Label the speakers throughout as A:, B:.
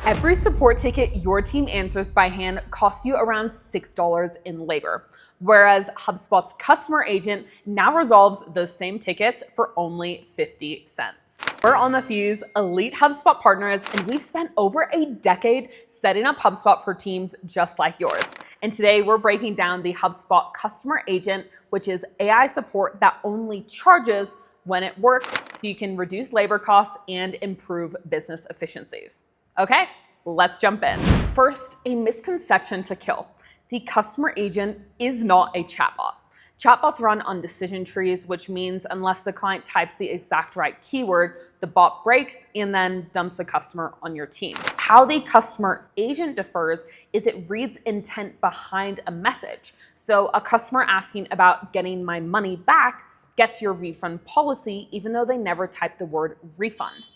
A: Every support ticket your team answers by hand costs you around $6 in labor, whereas HubSpot's Customer Agent now resolves those same tickets for only 50 cents. We're on the Fuze elite HubSpot partners, and we've spent over a decade setting up HubSpot for teams just like yours. And today we're breaking down the HubSpot Customer Agent, which is AI support that only charges when it works, so you can reduce labor costs and improve business efficiencies. Okay, let's jump in. First, a misconception to kill. The customer agent is not a chatbot. Chatbots run on decision trees, which means unless the client types the exact right keyword, the bot breaks and then dumps the customer on your team. How the customer agent differs is it reads intent behind a message. So a customer asking about getting my money back gets your refund policy, even though they never typed the word refund.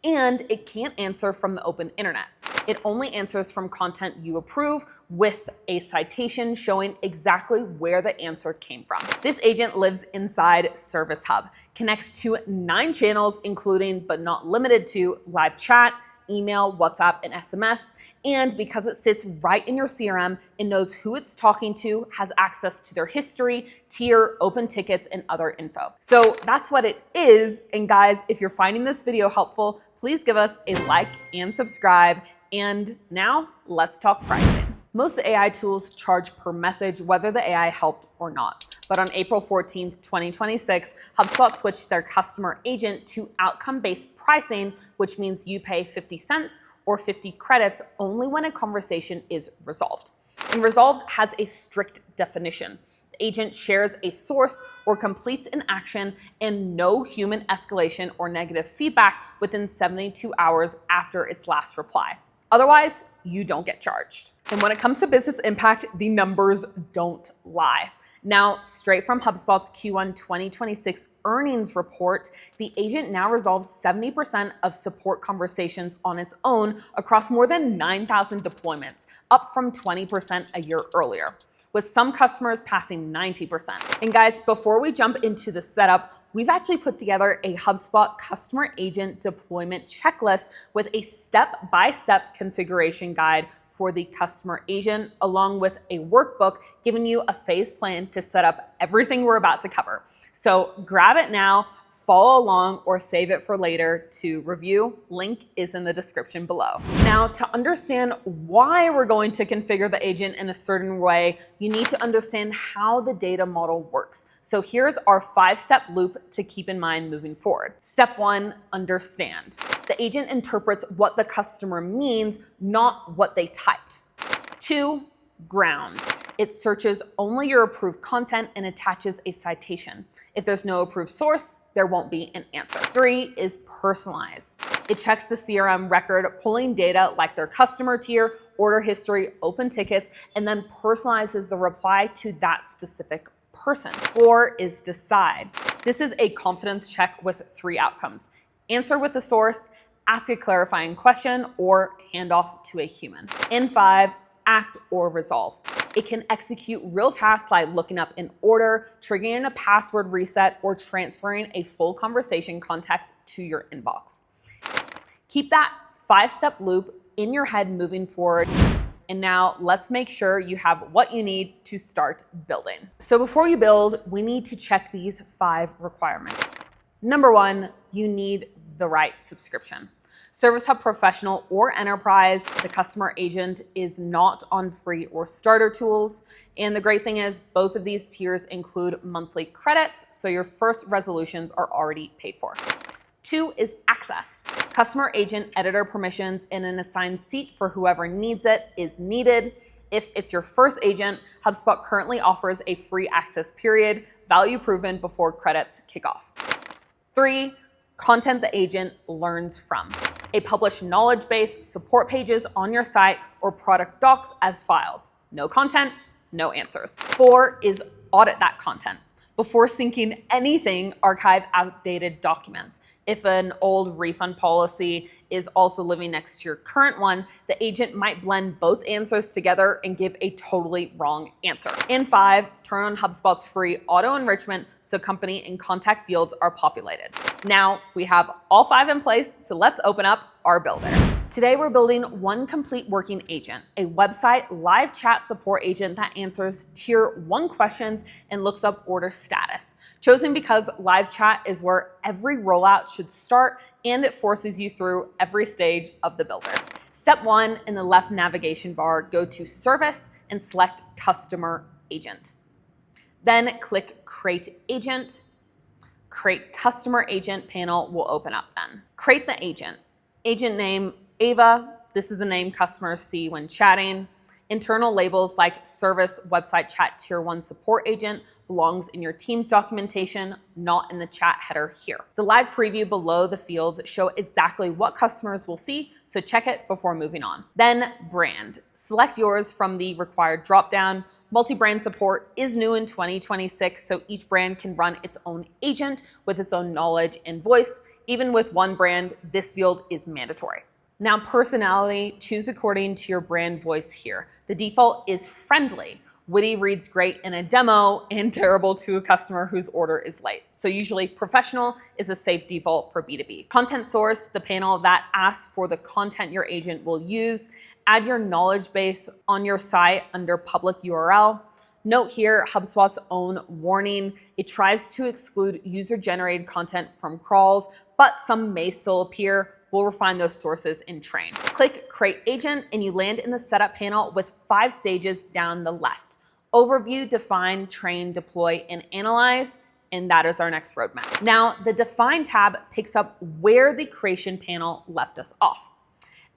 A: And it can't answer from the open internet. It only answers from content you approve with a citation showing exactly where the answer came from. This agent lives inside Service Hub, connects to 9 channels, including but not limited to live chat, email, WhatsApp, and SMS. And because it sits right in your CRM, it knows who it's talking to, has access to their history, tier, open tickets, and other info. So that's what it is. And guys, if you're finding this video helpful, please give us a like and subscribe. And now let's talk pricing. Most AI tools charge per message, whether the AI helped or not. But on April 14th, 2026, HubSpot switched their customer agent to outcome-based pricing, which means you pay 50 cents or 50 credits only when a conversation is resolved. And resolved has a strict definition. The agent shares a source or completes an action and no human escalation or negative feedback within 72 hours after its last reply. Otherwise, you don't get charged. And when it comes to business impact, the numbers don't lie. Now, straight from HubSpot's Q1 2026 earnings report, the agent now resolves 70% of support conversations on its own across more than 9,000 deployments, up from 20% a year earlier, with some customers passing 90%. And guys, before we jump into the setup, we've actually put together a HubSpot Customer Agent deployment checklist with a step-by-step configuration guide for the customer agent, along with a workbook giving you a phase plan to set up everything we're about to cover. So grab it now, follow along, or save it for later to review. Link is in the description below. Now, to understand why we're going to configure the agent in a certain way, you need to understand how the data model works. So here's our 5-step loop to keep in mind moving forward. Step 1, understand. The agent interprets what the customer means, not what they typed. 2, ground. It searches only your approved content and attaches a citation. If there's no approved source, there won't be an answer. 3 is personalize. It checks the CRM record, pulling data like their customer tier, order history, open tickets, and then personalizes the reply to that specific person. 4 is decide. This is a confidence check with 3 outcomes. Answer with the source, ask a clarifying question, or hand off to a human. And 5, act or resolve. It can execute real tasks like looking up an order, triggering a password reset, or transferring a full conversation context to your inbox. Keep that 5-step loop in your head moving forward. And now let's make sure you have what you need to start building. So before you build, we need to check these 5 requirements. Number 1, you need the right subscription. Service Hub Professional or Enterprise, the customer agent is not on free or starter tools. And the great thing is both of these tiers include monthly credits, so your first resolutions are already paid for. 2 is access. Customer agent editor permissions and an assigned seat for whoever needs it is needed. If it's your first agent, HubSpot currently offers a free access period, value proven before credits kick off. 3, content the agent learns from. A published knowledge base, support pages on your site, or product docs as files. No content, no answers. 4 is audit that content. Before syncing anything, archive outdated documents. If an old refund policy is also living next to your current one, the agent might blend both answers together and give a totally wrong answer. And 5, turn on HubSpot's free auto enrichment so company and contact fields are populated. Now we have all 5 in place, so let's open up our builder. Today, we're building one complete working agent, a website live chat support agent that answers tier 1 questions and looks up order status. Chosen because live chat is where every rollout should start, and it forces you through every stage of the builder. Step 1, in the left navigation bar, go to Service and select Customer Agent. Then click Create Agent. Create Customer Agent panel will open up then. Create the agent. Agent name, Ava. This is a name customers see when chatting. Internal labels like Service Website Chat Tier 1 Support Agent belongs in your team's documentation, not in the chat header here. The live preview below the fields show exactly what customers will see, so check it before moving on. Then brand. Select yours from the required dropdown. Multi-brand support is new in 2026, so each brand can run its own agent with its own knowledge and voice. Even with one brand, this field is mandatory. Now, personality, choose according to your brand voice here. The default is friendly. Witty reads great in a demo and terrible to a customer whose order is late. So usually professional is a safe default for B2B. Content source, the panel that asks for the content your agent will use. Add your knowledge base on your site under public URL. Note here, HubSpot's own warning. It tries to exclude user-generated content from crawls, but some may still appear. We'll refine those sources in Train. Click Create Agent and you land in the setup panel with 5 stages down the left. Overview, Define, Train, Deploy, and Analyze. And that is our next roadmap. Now, the Define tab picks up where the creation panel left us off.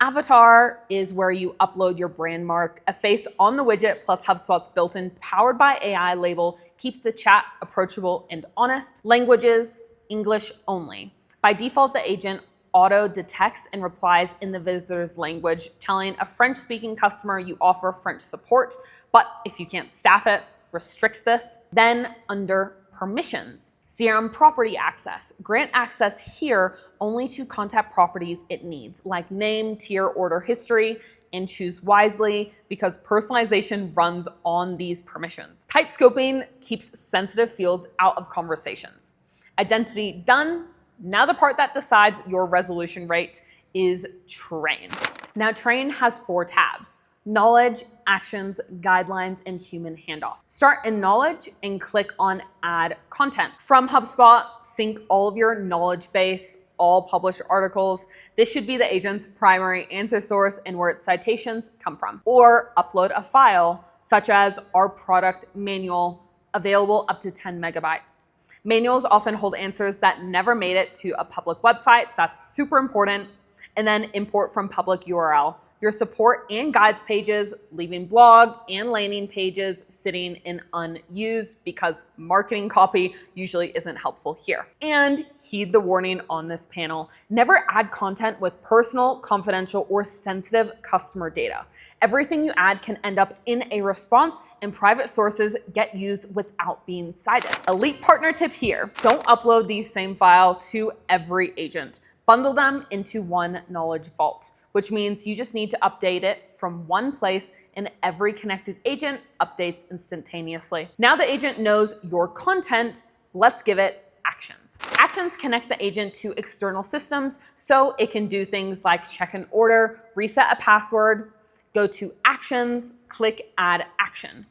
A: Avatar is where you upload your brand mark. A face on the widget plus HubSpot's built-in Powered by AI label keeps the chat approachable and honest. Languages, English only. By default, the agent auto detects and replies in the visitor's language, telling a French-speaking customer you offer French support, but if you can't staff it, restrict this. Then under permissions, CRM property access. Grant access here only to contact properties it needs, like name, tier, order history, and choose wisely because personalization runs on these permissions. Tight scoping keeps sensitive fields out of conversations. Identity done. Now the part that decides your resolution rate is Train. Now Train has 4 tabs: Knowledge, Actions, Guidelines, and Human Handoff. Start in Knowledge and click on Add Content. From HubSpot, sync all of your knowledge base, all published articles. This should be the agent's primary answer source and where its citations come from. Or upload a file, such as our product manual, available up to 10 megabytes. Manuals often hold answers that never made it to a public website, so that's super important. And then import from public URL. Your support and guides pages, leaving blog and landing pages sitting in unused because marketing copy usually isn't helpful here. And heed the warning on this panel. Never add content with personal, confidential, or sensitive customer data. Everything you add can end up in a response and private sources get used without being cited. Elite partner tip here, don't upload the same file to every agent. Bundle them into one knowledge vault, which means you just need to update it from one place and every connected agent updates instantaneously. Now the agent knows your content, let's give it actions. Actions connect the agent to external systems so it can do things like check an order, reset a password, go to Actions, click Add Action.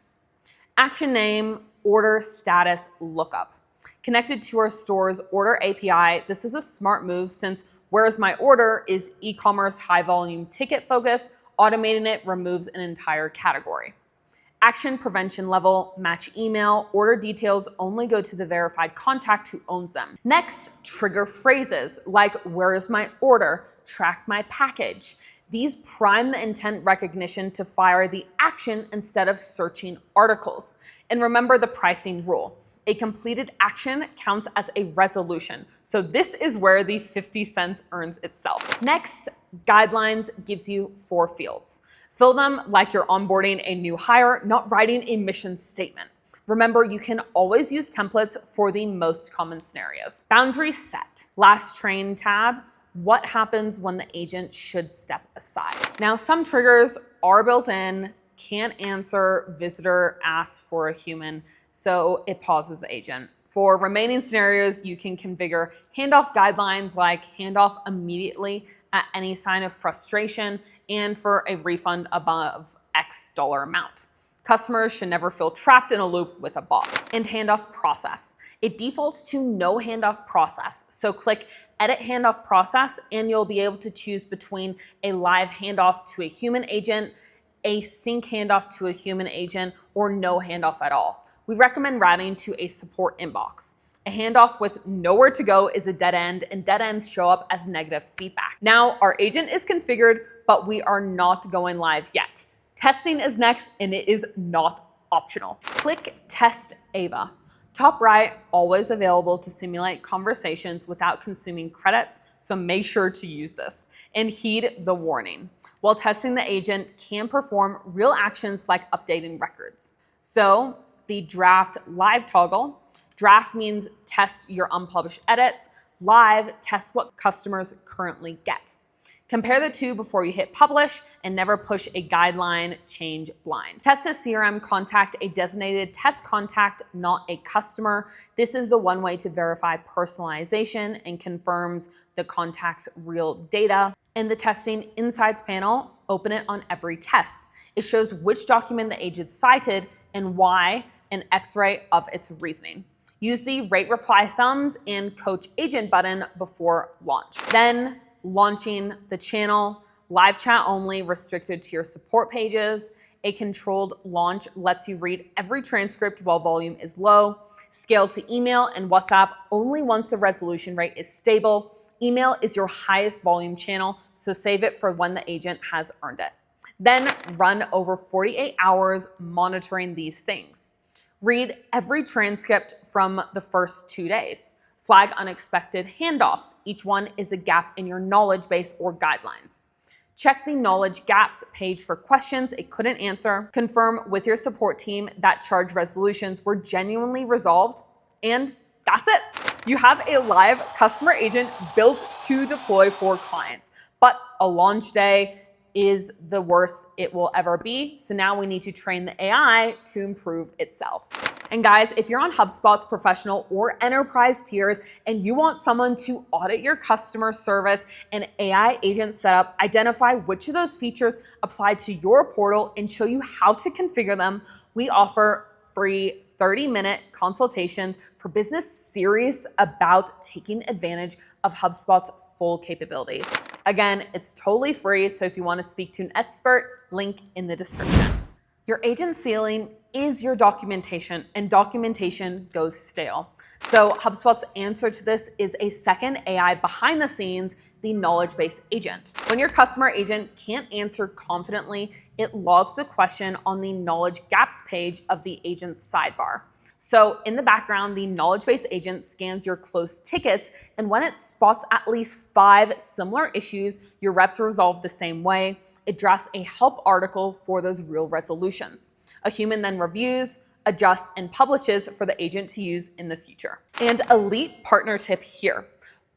A: Action name, order status lookup. Connected to our store's order API, this is a smart move since Whereas My Order is e-commerce high volume ticket focus, automating it removes an entire category. Action prevention level, match email, order details only go to the verified contact who owns them. Next, trigger phrases like where is my order, track my package. These prime the intent recognition to fire the action instead of searching articles. And remember the pricing rule. A completed action counts as a resolution. So this is where the 50 cents earns itself. Next, guidelines gives you 4 fields. Fill them like you're onboarding a new hire, not writing a mission statement. Remember, you can always use templates for the most common scenarios. Boundaries set. Last Train tab. What happens when the agent should step aside? Now, some triggers are built in, can't answer, visitor asks for a human, so it pauses the agent. For remaining scenarios, you can configure handoff guidelines like handoff immediately at any sign of frustration and for a refund above X dollar amount. Customers should never feel trapped in a loop with a bot. And handoff process. It defaults to no handoff process. So click Edit Handoff Process and you'll be able to choose between a live handoff to a human agent, a sync handoff to a human agent, or no handoff at all. We recommend routing to a support inbox. A handoff with nowhere to go is a dead end, and dead ends show up as negative feedback. Now, our agent is configured, but we are not going live yet. Testing is next, and it is not optional. Click Test Ava. Top right, always available to simulate conversations without consuming credits, so make sure to use this. And heed the warning. While testing, the agent can perform real actions like updating records. So, the draft live toggle. Draft means test your unpublished edits. Live, test what customers currently get. Compare the two before you hit publish and never push a guideline change blind. Test a CRM contact, a designated test contact, not a customer. This is the one way to verify personalization and confirms the contact's real data. In the Testing Insights panel, open it on every test. It shows which document the agent cited and why, an X-ray of its reasoning. Use the rate reply thumbs and coach agent button before launch. Then launching the channel, live chat only, restricted to your support pages. A controlled launch lets you read every transcript while volume is low. Scale to email and WhatsApp only once the resolution rate is stable. Email is your highest volume channel, so save it for when the agent has earned it. Then run over 48 hours monitoring these things. Read every transcript from the first 2 days. Flag unexpected handoffs. Each one is a gap in your knowledge base or guidelines. Check the knowledge gaps page for questions it couldn't answer. Confirm with your support team that charge resolutions were genuinely resolved. And that's it. You have a live customer agent built to deploy for clients. But a launch day is the worst it will ever be. So now we need to train the AI to improve itself. And guys, if you're on HubSpot's professional or enterprise tiers and you want someone to audit your customer service and AI agent setup, identify which of those features apply to your portal and show you how to configure them, we offer free 30-minute consultations for business serious about taking advantage of HubSpot's full capabilities. Again, it's totally free, so if you want to speak to an expert, link in the description. Your agent ceiling is your documentation, and documentation goes stale. So HubSpot's answer to this is a second AI behind the scenes, the knowledge base agent. When your customer agent can't answer confidently, it logs the question on the knowledge gaps page of the agent's sidebar. So in the background, the knowledge base agent scans your closed tickets, and when it spots at least 5 similar issues your reps resolve the same way, it drafts a help article for those real resolutions. A human then reviews, adjusts, and publishes for the agent to use in the future. And elite partner tip here.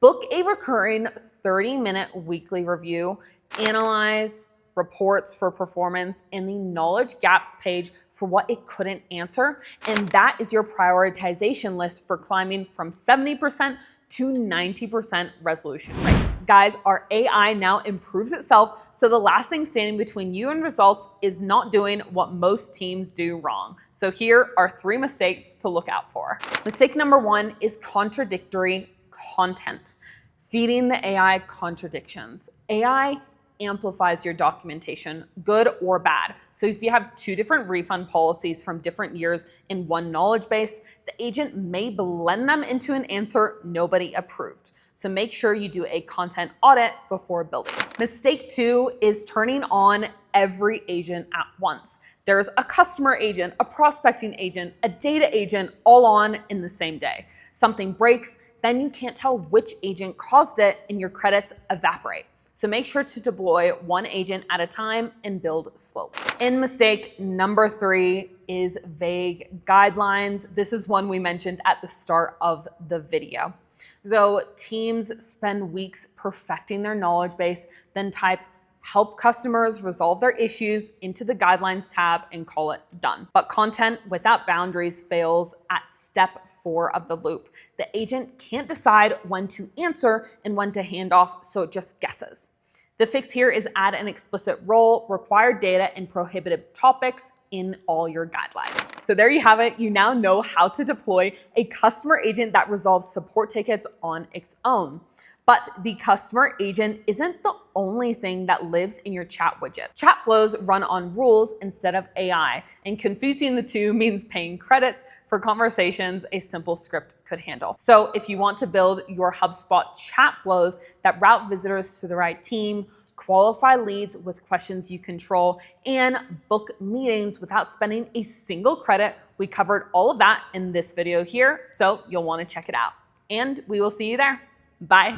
A: Book a recurring 30-minute weekly review, analyze reports for performance, and the knowledge gaps page for what it couldn't answer. And that is your prioritization list for climbing from 70% to 90% resolution rate. Guys, our AI now improves itself, so the last thing standing between you and results is not doing what most teams do wrong. So here are 3 mistakes to look out for. Mistake number 1 is contradictory content. Feeding the AI contradictions. AI amplifies your documentation, good or bad. So if you have 2 different refund policies from different years in one knowledge base, the agent may blend them into an answer nobody approved. So make sure you do a content audit before building. Mistake 2 is turning on every agent at once. There's a customer agent, a prospecting agent, a data agent, all on in the same day. Something breaks, then you can't tell which agent caused it and your credits evaporate. So make sure to deploy one agent at a time and build slowly. And mistake number 3 is vague guidelines. This is one we mentioned at the start of the video. So teams spend weeks perfecting their knowledge base, then type help customers resolve their issues into the guidelines tab and call it done. But content without boundaries fails at step 4 of the loop. The agent can't decide when to answer and when to hand off, so it just guesses. The fix here is add an explicit role, required data, and prohibited topics in all your guidelines. So there you have it. You now know how to deploy a customer agent that resolves support tickets on its own. But the customer agent isn't the only thing that lives in your chat widget. Chat flows run on rules instead of AI, and confusing the two means paying credits for conversations a simple script could handle. So if you want to build your HubSpot chat flows that route visitors to the right team, qualify leads with questions you control, and book meetings without spending a single credit, we covered all of that in this video here, so you'll want to check it out. And we will see you there. Bye.